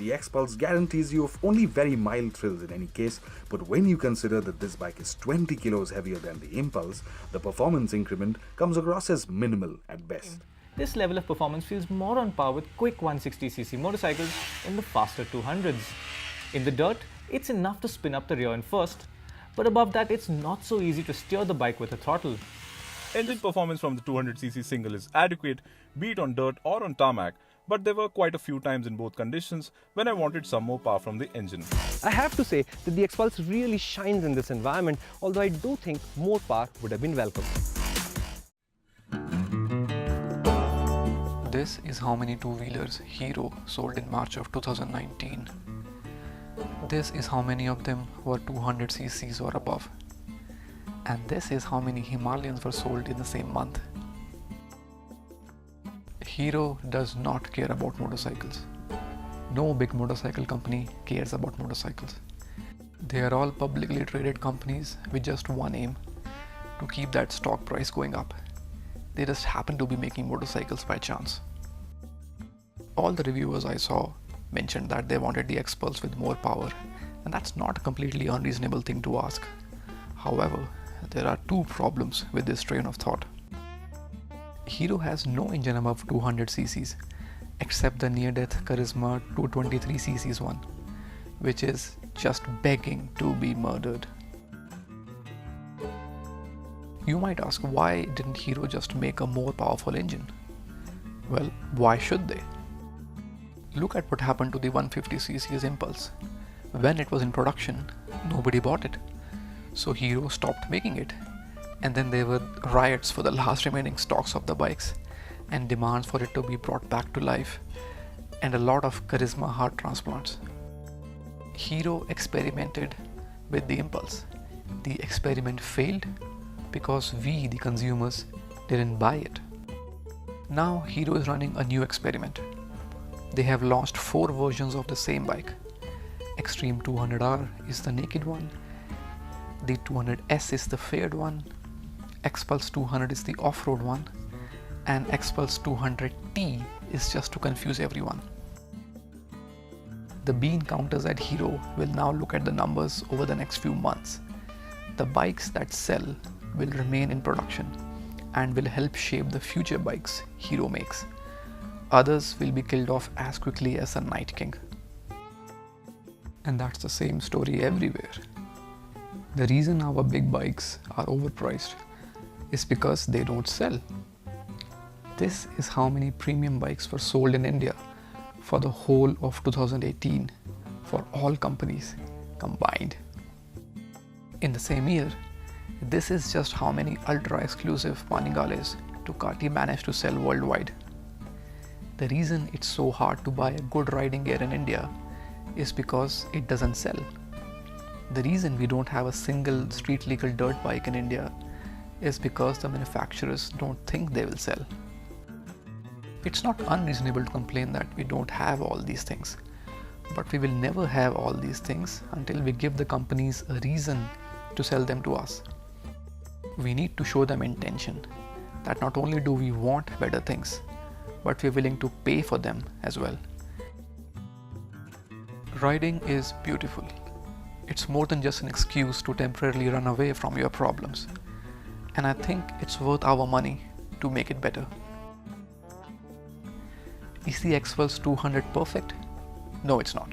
The Xpulse guarantees you of only very mild thrills in any case, but when you consider that this bike is 20 kilos heavier than the Impulse, the performance increment comes across as minimal at best. This level of performance feels more on par with quick 160cc motorcycles in the faster 200s. In the dirt, it's enough to spin up the rear end first, but above that it's not so easy to steer the bike with a throttle. Engine performance from the 200cc single is adequate, be it on dirt or on tarmac, but there were quite a few times in both conditions when I wanted some more power from the engine. I have to say that the Xpulse really shines in this environment, although I do think more power would have been welcome. This is how many two-wheelers Hero sold in March of 2019. This is how many of them were 200cc's or above. And this is how many Himalayans were sold in the same month. Hero does not care about motorcycles. No big motorcycle company cares about motorcycles. They are all publicly traded companies with just one aim: to keep that stock price going up. They just happen to be making motorcycles by chance. All the reviewers I saw mentioned that they wanted the Xpulse with more power, and that's not a completely unreasonable thing to ask. However, there are two problems with this train of thought. Hero has no engine above 200cc's except the near-death Charisma 223cc's one, which is just begging to be murdered. You might ask, why didn't Hero just make a more powerful engine? Well, why should they? Look at what happened to the 150cc's Impulse. When it was in production, nobody bought it. So Hero stopped making it. And then there were riots for the last remaining stocks of the bikes and demands for it to be brought back to life, and a lot of Charisma heart transplants. Hero experimented with the Impulse. The experiment failed because we, the consumers, didn't buy it. Now Hero is running a new experiment. They have launched 4 versions of the same bike. Extreme 200R is the naked one, the 200S is the faired one, Xpulse 200 is the off-road one, and Xpulse 200T is just to confuse everyone. The bean counters at Hero will now look at the numbers over the next few months. The bikes that sell will remain in production and will help shape the future bikes Hero makes. Others will be killed off as quickly as a Night King. And that's the same story everywhere. The reason our big bikes are overpriced is because they don't sell. This is how many premium bikes were sold in India for the whole of 2018 for all companies combined. In the same year, this is just how many ultra-exclusive Panigales Ducati managed to sell worldwide. The reason it's so hard to buy a good riding gear in India is because it doesn't sell. The reason we don't have a single street legal dirt bike in India is because the manufacturers don't think they will sell. It's not unreasonable to complain that we don't have all these things, but we will never have all these things until we give the companies a reason to sell them to us. We need to show them intention, that not only do we want better things, but we're willing to pay for them as well. Riding is beautiful. It's more than just an excuse to temporarily run away from your problems. And I think it's worth our money to make it better. Is the Xpulse 200 perfect? No, it's not.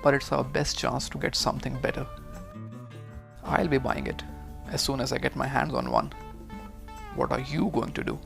But it's our best chance to get something better. I'll be buying it as soon as I get my hands on one. What are you going to do?